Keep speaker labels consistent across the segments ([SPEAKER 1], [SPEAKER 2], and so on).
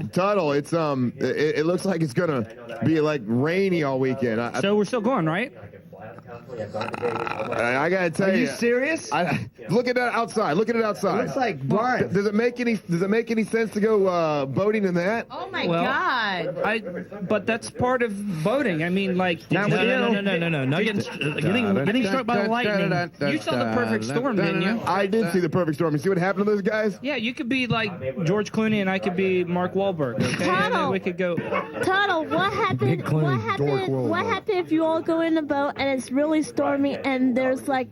[SPEAKER 1] Yeah.
[SPEAKER 2] Tuddle, it's it looks like it's gonna be like rainy all weekend.
[SPEAKER 3] So we're still going, right?
[SPEAKER 2] I gotta tell you.
[SPEAKER 1] Are you serious?
[SPEAKER 2] Look at that outside. Look at it outside.
[SPEAKER 1] It looks like barn.
[SPEAKER 2] Does it make any sense to go boating in that?
[SPEAKER 4] Oh my God!
[SPEAKER 3] But that's part of boating. I mean, like
[SPEAKER 1] No.
[SPEAKER 3] Getting struck by lightning. You saw the perfect storm, didn't you?
[SPEAKER 2] I did see the perfect storm. You see what happened to those guys?
[SPEAKER 3] Yeah, you could be like George Clooney, and I could be Mark Wahlberg. Okay, and then we could go.
[SPEAKER 5] Tuddle, what happened? What happened if you all go in a boat and it's really stormy and there's like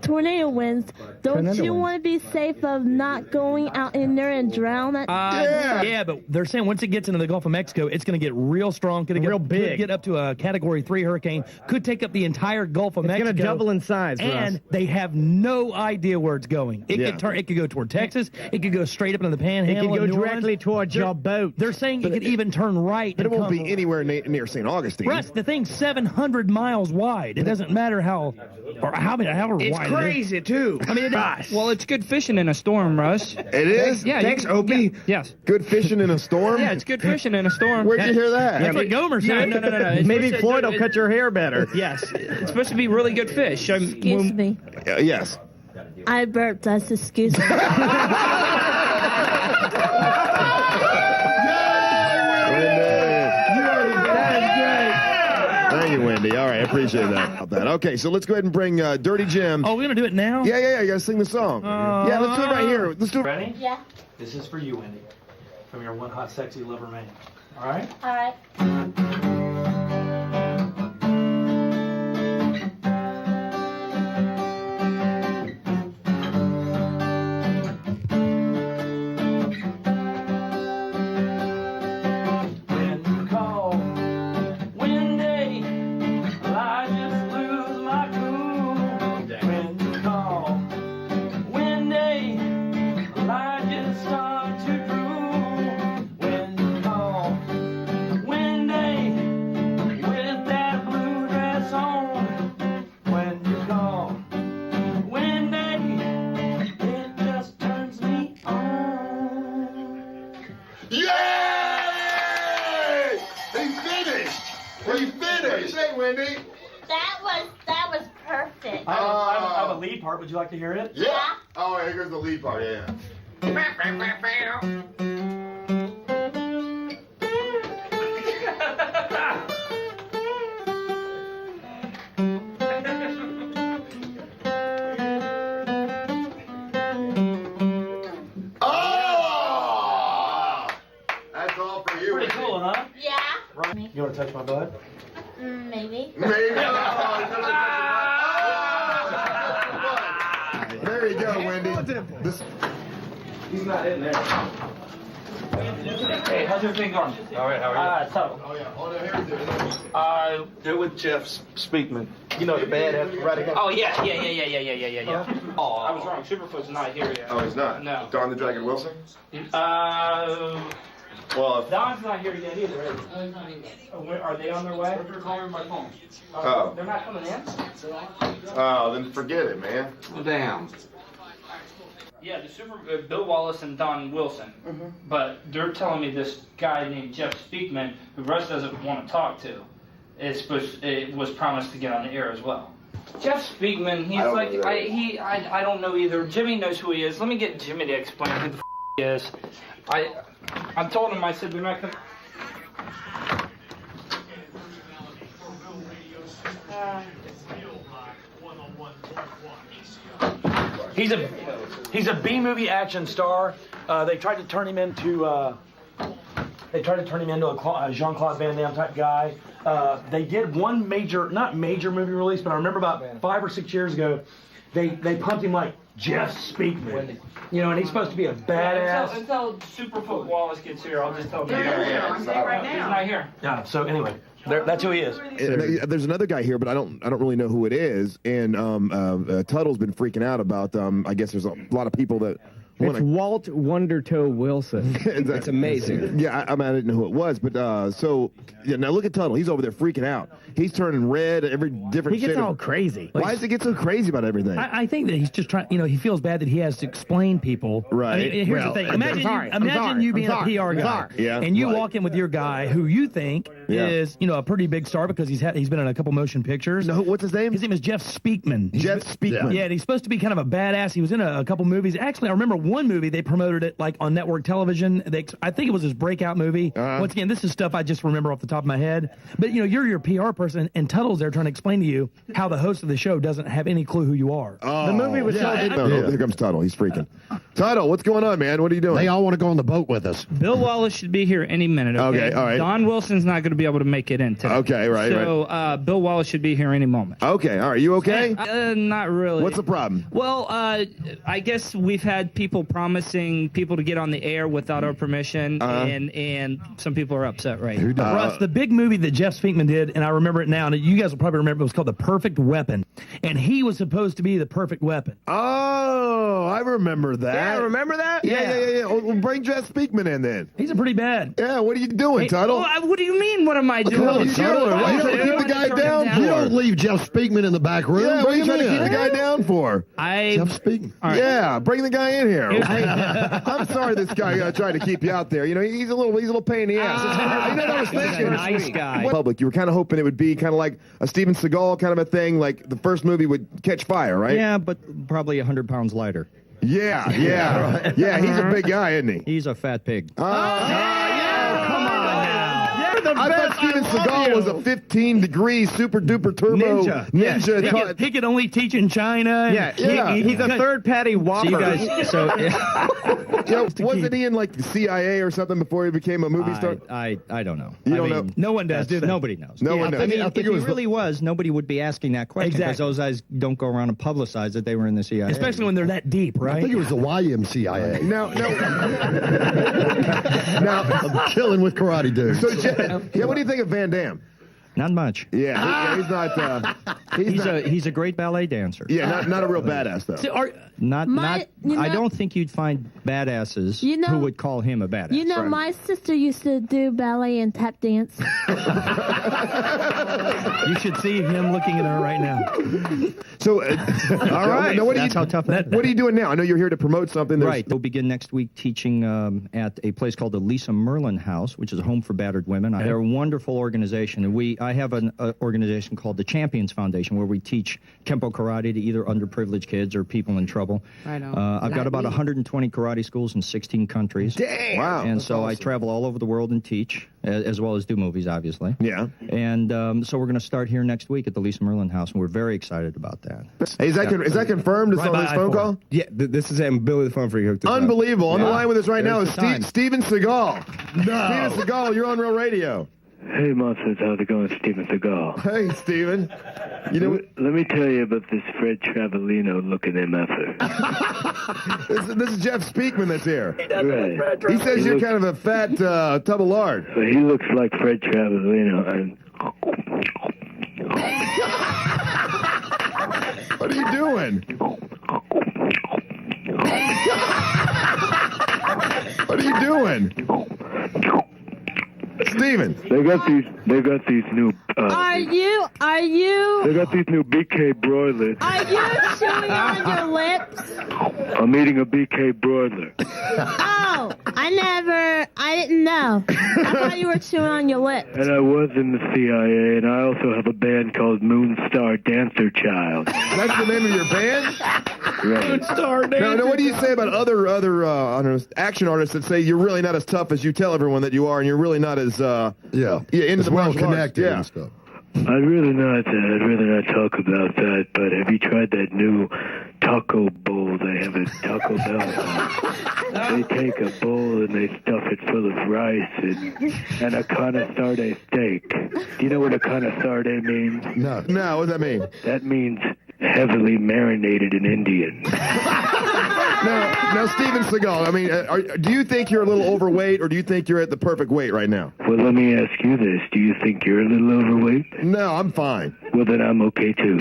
[SPEAKER 5] tornado winds? Don't you want to be safe of not going out in there and drown?
[SPEAKER 6] Yeah, but they're saying once it gets into the Gulf of Mexico, it's going to get real strong. Could real big. Could get up to a Category 3 hurricane. Could take up the entire Gulf of Mexico.
[SPEAKER 1] It's going to double in size.
[SPEAKER 6] And they have no idea where it's going. It could turn. It could go toward Texas. It could go straight up into the Panhandle.
[SPEAKER 1] It could go directly towards your boat.
[SPEAKER 6] They're saying it could even turn right.
[SPEAKER 2] But it won't be anywhere near St. Augustine.
[SPEAKER 6] Russ, the thing's 700 miles wide. It doesn't matter how wide.
[SPEAKER 1] It's crazy too.
[SPEAKER 6] I mean,
[SPEAKER 3] well, it's good fishing in a storm, Russ.
[SPEAKER 2] It is?
[SPEAKER 3] Yeah.
[SPEAKER 1] Thanks, Opie.
[SPEAKER 3] Yes.
[SPEAKER 2] Good fishing in a storm?
[SPEAKER 3] Yeah, it's good fishing in a storm.
[SPEAKER 2] Where'd you hear that?
[SPEAKER 6] That's what Gomer said.
[SPEAKER 3] No.
[SPEAKER 1] Maybe Floyd will cut your hair better.
[SPEAKER 3] Yes. It's supposed to be really good fish.
[SPEAKER 5] Excuse me.
[SPEAKER 2] Yes.
[SPEAKER 5] I burped. That's excuse me.
[SPEAKER 2] Thank you, Wendy. All right, I appreciate that. Okay, so let's go ahead and bring Dirty Jim.
[SPEAKER 6] Oh, we're going to do it now?
[SPEAKER 2] Yeah. You got to sing the song. Yeah, let's do it right here. Let's do it.
[SPEAKER 7] Ready?
[SPEAKER 5] Yeah.
[SPEAKER 7] This is for you, Wendy. From your one hot, sexy lover man. All right?
[SPEAKER 5] All right. That was perfect.
[SPEAKER 7] I have a lead part. Would you like to hear it?
[SPEAKER 2] Yeah. Oh, here goes the lead part. Yeah. Oh! That's all for you.
[SPEAKER 7] Pretty cool, huh?
[SPEAKER 5] Yeah.
[SPEAKER 7] Right. You want to touch my butt?
[SPEAKER 5] Maybe.
[SPEAKER 2] Maybe. There you go, Wendy.
[SPEAKER 7] He's not in there. Hey, how's everything going? All right, how are you? Tuddle.
[SPEAKER 2] Oh, yeah. Oh, no, here we
[SPEAKER 7] They're with Jeff Speakman. You know the band after writing up.
[SPEAKER 3] Oh, yeah. Oh, I was wrong. Superfoot's not here yet.
[SPEAKER 2] Oh, he's not?
[SPEAKER 3] No.
[SPEAKER 2] Don the Dragon Wilson?
[SPEAKER 3] Well, Don's not here yet either. Are they on their way?
[SPEAKER 8] They're calling my phone.
[SPEAKER 3] They're not coming in?
[SPEAKER 2] Oh, then forget it, man.
[SPEAKER 8] Well, damn.
[SPEAKER 3] Yeah, the Bill Wallace and Don Wilson. But they're telling me this guy named Jeff Speakman, who Russ doesn't want to talk to, it was promised to get on the air as well. Jeff Speakman, he's I don't know either. Jimmy knows who he is. Let me get Jimmy to explain who the he is. I told him, I said, they're not going to...
[SPEAKER 6] He's a B-movie action star. They tried to turn him into a Jean-Claude Van Damme type guy. They did one not major movie release, but I remember about 5 or 6 years ago, they pumped him like Jeff Speakman. You know, and he's supposed to be a badass.
[SPEAKER 3] Until Superfoot Wallace gets here, I'll just tell him.
[SPEAKER 4] I'm saying right now.
[SPEAKER 3] He's not here.
[SPEAKER 6] Yeah, so anyway, that's who he is.
[SPEAKER 2] There's another guy here, but I don't really know who it is. And Tuddle's been freaking out about. I guess there's a lot of people that
[SPEAKER 1] It's Walt Wondertoe Wilson.
[SPEAKER 2] It's
[SPEAKER 1] amazing.
[SPEAKER 2] Yeah, I didn't know who it was, but now look at Tuddle. He's over there freaking out. He's turning red. Every different.
[SPEAKER 1] He gets all crazy.
[SPEAKER 2] Why does he get so crazy about everything?
[SPEAKER 6] I think that he's just trying. He feels bad that he has to explain people.
[SPEAKER 2] Right.
[SPEAKER 6] I mean, here's the thing. Imagine you being a PR guy, and you walk in with your guy who you think is a pretty big star because he's been in a couple motion pictures.
[SPEAKER 2] No, what's his name?
[SPEAKER 6] His name is Jeff Speakman.
[SPEAKER 2] Jeff Speakman.
[SPEAKER 6] Yeah, and he's supposed to be kind of a badass. He was in a couple movies. Actually, I remember one movie they promoted it like on network television. I think it was his breakout movie. Once again, this is stuff I just remember off the top of my head. But you're your PR person, and Tuddle's there trying to explain to you how the host of the show doesn't have any clue who you are.
[SPEAKER 2] Oh,
[SPEAKER 1] the movie was
[SPEAKER 2] Here comes Tuddle. He's freaking. Tuddle, what's going on, man? What are you doing?
[SPEAKER 8] They all want to go on the boat with us.
[SPEAKER 3] Bill Wallace should be here any minute. Okay,
[SPEAKER 2] all right.
[SPEAKER 3] Don Wilson's not going to be able to make it in today.
[SPEAKER 2] Okay, right.
[SPEAKER 3] So Bill Wallace should be here any moment.
[SPEAKER 2] Okay, all right. You okay?
[SPEAKER 3] Not really.
[SPEAKER 2] What's the problem?
[SPEAKER 3] Well, I guess we've had people promising people to get on the air without our permission, and some people are upset right now.
[SPEAKER 6] Russ, the big movie that Jeff Speakman did, and I remember it now, and you guys will probably remember it was called The Perfect Weapon, and he was supposed to be the perfect weapon.
[SPEAKER 2] Oh, I remember that.
[SPEAKER 1] Yeah, remember that?
[SPEAKER 2] Yeah. Well, bring Jeff Speakman in then.
[SPEAKER 6] He's a pretty bad.
[SPEAKER 2] Yeah, what are you doing, Tuddle?
[SPEAKER 3] What do you mean, what am I doing?
[SPEAKER 2] Tuddle, keep the guy down.
[SPEAKER 8] You don't leave Jeff Speakman in the back room.
[SPEAKER 2] Yeah, what are you
[SPEAKER 8] Bring
[SPEAKER 2] trying
[SPEAKER 8] him
[SPEAKER 2] to keep the guy down for?
[SPEAKER 8] Jeff Speakman.
[SPEAKER 3] Right.
[SPEAKER 2] Yeah, bring the guy in here. I'm sorry this guy tried to keep you out there. He's a little pain in the ass. You know what I was thinking?
[SPEAKER 1] Nice guy.
[SPEAKER 2] Public, you were kind of hoping it would be kind of like a Steven Seagal kind of a thing, like the first movie would catch fire, right?
[SPEAKER 9] Yeah, but probably 100 pounds lighter.
[SPEAKER 2] Yeah. He's a big guy, isn't he?
[SPEAKER 9] He's a fat pig.
[SPEAKER 2] I thought Steven Seagal was a 15-degree super duper turbo ninja.
[SPEAKER 6] He could only teach in China.
[SPEAKER 1] He's a third Patty Whopper.
[SPEAKER 9] So you guys,
[SPEAKER 2] Wasn't he in like the CIA or something before he became a movie star?
[SPEAKER 9] I don't know.
[SPEAKER 2] You don't know?
[SPEAKER 6] No one does, do they?
[SPEAKER 9] Nobody knows.
[SPEAKER 2] No one knows.
[SPEAKER 9] I mean, if he really was, nobody would be asking that question because those guys don't go around and publicize that they were in the CIA.
[SPEAKER 6] Especially when they're that deep, right?
[SPEAKER 8] I think it was the YMCA.
[SPEAKER 2] No.
[SPEAKER 8] Now, killing with karate dudes.
[SPEAKER 2] So, what do you think of Van Damme?
[SPEAKER 9] Not much.
[SPEAKER 2] Yeah, he's not.
[SPEAKER 9] He's a great ballet dancer.
[SPEAKER 2] Yeah, not a real badass though.
[SPEAKER 9] I don't think you'd find badasses who would call him a badass.
[SPEAKER 5] My sister used to do ballet and tap dance.
[SPEAKER 6] You should see him looking at her right now.
[SPEAKER 2] So, all right. Now,
[SPEAKER 9] That's how tough that is.
[SPEAKER 2] What are you doing now? I know you're here to promote something.
[SPEAKER 9] Right. We'll begin next week teaching at a place called the Lisa Merlin House, which is a home for battered women. They're a wonderful organization. And I have an organization called the Champions Foundation where we teach Kempo karate to either underprivileged kids or people in trouble.
[SPEAKER 4] Right on.
[SPEAKER 9] I've got about 120 karate schools in 16 countries.
[SPEAKER 2] Dang! Wow.
[SPEAKER 9] And so I travel all over the world and teach, as well as do movies, obviously.
[SPEAKER 2] Yeah.
[SPEAKER 9] And so we're going to start here next week at the Lisa Merlin House, and we're very excited about that.
[SPEAKER 2] Hey, is that confirmed? Is on this phone call?
[SPEAKER 10] Yeah, this is him. Billy the phone freak hooked us up.
[SPEAKER 2] Unbelievable. On the line with us right now is Steven Seagal.
[SPEAKER 8] No.
[SPEAKER 2] Steven Seagal, you're on Real Radio.
[SPEAKER 11] Hey, Monsters, how's it going? Steven Seagal.
[SPEAKER 2] Hey, Steven.
[SPEAKER 11] Let me tell you about this Fred Travellino looking MFer.
[SPEAKER 2] This is Jeff Speakman that's here.
[SPEAKER 11] Right.
[SPEAKER 2] He says you're kind of a fat tub of lard.
[SPEAKER 11] So he looks like Fred Travellino, and
[SPEAKER 2] what are you doing? What are you doing? Steven.
[SPEAKER 11] They got these new.
[SPEAKER 5] Are you?
[SPEAKER 11] They got these new BK broilers.
[SPEAKER 5] Are you chewing on your lips?
[SPEAKER 11] I'm eating a BK broiler.
[SPEAKER 5] Oh, I didn't know. I thought you were chewing on your lips.
[SPEAKER 11] And I was in the CIA, and I also have a band called Moonstar Dancer Child.
[SPEAKER 2] That's the name of your band?
[SPEAKER 11] Right.
[SPEAKER 6] Moonstar Dancer.
[SPEAKER 2] Now, what do you say about other action artists that say you're really not as tough as you tell everyone that you are, and you're really not as into
[SPEAKER 8] it's
[SPEAKER 2] the
[SPEAKER 8] well
[SPEAKER 2] martial arts?
[SPEAKER 8] connected and stuff.
[SPEAKER 11] I'd rather not talk about that, but have you tried that new taco bowl they have at Taco Bell? They take a bowl and they stuff it full of rice and a carne sarde steak. Do you know what a carne sarde means?
[SPEAKER 2] No, what does that mean?
[SPEAKER 11] That means heavily marinated in Indian.
[SPEAKER 2] Now, Steven Seagal, I mean, do you think you're a little overweight, or do you think you're at the perfect weight right now?
[SPEAKER 11] Well, let me ask you this. Do you think you're a little overweight?
[SPEAKER 2] No, I'm fine.
[SPEAKER 11] Well, then I'm okay, too.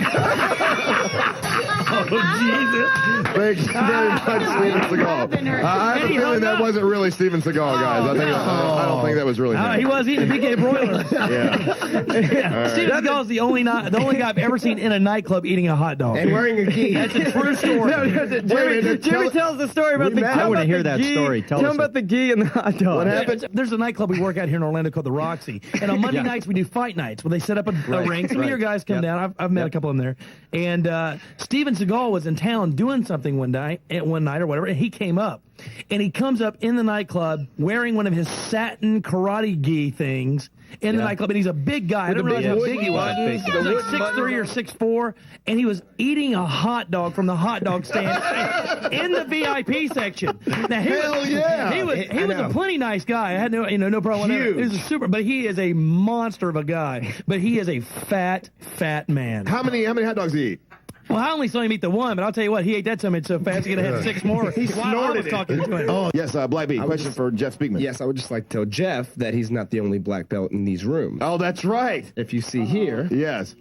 [SPEAKER 2] Thanks very much, Steven Seagal. I have a feeling that wasn't really Steven Seagal, guys. I don't think that was really him.
[SPEAKER 6] He was eating a big gay broiler.
[SPEAKER 2] Yeah.
[SPEAKER 6] Steven Seagal's the only guy I've ever seen in a nightclub eating a hot dog.
[SPEAKER 1] And wearing a gi.
[SPEAKER 6] That's a true story.
[SPEAKER 1] Jimmy tells the story about the.
[SPEAKER 9] I want to hear that story.
[SPEAKER 1] Tell him about the gi and the hot dog.
[SPEAKER 2] What happened?
[SPEAKER 6] There's a nightclub we work at here in Orlando called the Roxy, and on Monday nights we do fight nights where they set up a ring. Some of your guys come down. I've met a couple of them there, and Steven Seagal was in town doing something one night or whatever, and he came up. And he comes up in the nightclub wearing one of his satin karate gi things in the nightclub, and he's a big guy. I don't know how big he was. He was like 6'3" or 6'4", and he was eating a hot dog from the hot dog stand in the VIP section. Now, he was a plenty nice guy. I had no problem with him. He was a super, but he is a monster of a guy. But he is a fat man.
[SPEAKER 2] How many hot dogs did he eat?
[SPEAKER 6] Well, I only saw him eat the one, but I'll tell you what, he ate that so fast he could have had 6 more. He snorted talking to him.
[SPEAKER 2] Oh, yes, Black B, question for Jeff Speakman.
[SPEAKER 10] Yes, I would just like to tell Jeff that he's not the only black belt in these rooms.
[SPEAKER 2] Oh, that's right.
[SPEAKER 10] If you see here,
[SPEAKER 2] yes,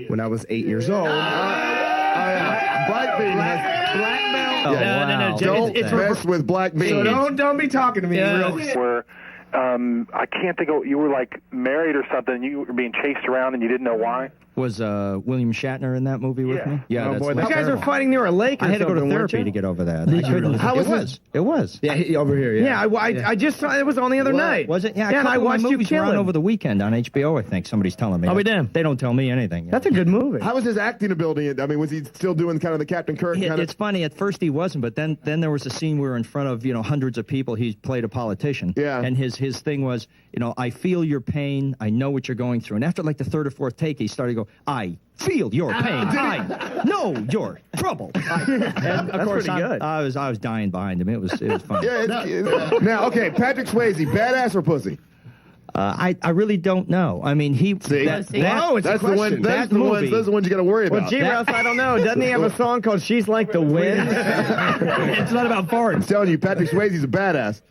[SPEAKER 10] when I was 8 years old.
[SPEAKER 2] Black B has
[SPEAKER 1] Black belt.
[SPEAKER 9] Oh, wow.
[SPEAKER 2] Don't mess with Black B.
[SPEAKER 1] So don't be talking to me.
[SPEAKER 12] Where I can't think of, you were like married or something, and you were being chased around and you didn't know why.
[SPEAKER 9] Was William Shatner in that movie with me? Yeah,
[SPEAKER 1] Oh boy, those guys were fighting near a lake.
[SPEAKER 9] I had to go to
[SPEAKER 1] something, weren't
[SPEAKER 9] therapy
[SPEAKER 1] you?
[SPEAKER 9] to get over that.
[SPEAKER 1] How was it?
[SPEAKER 9] It was.
[SPEAKER 10] Yeah, over here.
[SPEAKER 1] Yeah, I just saw it was on the other night.
[SPEAKER 9] Was it? Yeah,
[SPEAKER 1] and I watched you kill
[SPEAKER 9] on
[SPEAKER 1] him.
[SPEAKER 9] over the weekend on HBO. I think somebody's telling me.
[SPEAKER 6] I'll be damned.
[SPEAKER 9] They don't tell me anything.
[SPEAKER 1] That's a good movie.
[SPEAKER 2] How was his acting ability? I mean, was he still doing kind of the Captain Kirk kind of?
[SPEAKER 9] It's funny. At first he wasn't, but then there was a scene where in front of hundreds of people he played a politician.
[SPEAKER 2] Yeah.
[SPEAKER 9] And his thing was, I feel your pain. I know what you're going through. And after like the third or fourth take, he started to go, I feel your pain. I know your trouble. And of course, I was dying behind him. It was fun.
[SPEAKER 2] Yeah. Now, okay, Patrick Swayze, badass or pussy?
[SPEAKER 9] I really don't know. I mean,
[SPEAKER 2] it's
[SPEAKER 9] that's
[SPEAKER 2] the one. Those are the ones you got to worry about.
[SPEAKER 1] Well, G-Russ, I don't know. Doesn't he have a song called "She's Like the Wind"?
[SPEAKER 6] It's not about farts.
[SPEAKER 2] I'm telling you, Patrick Swayze's a badass.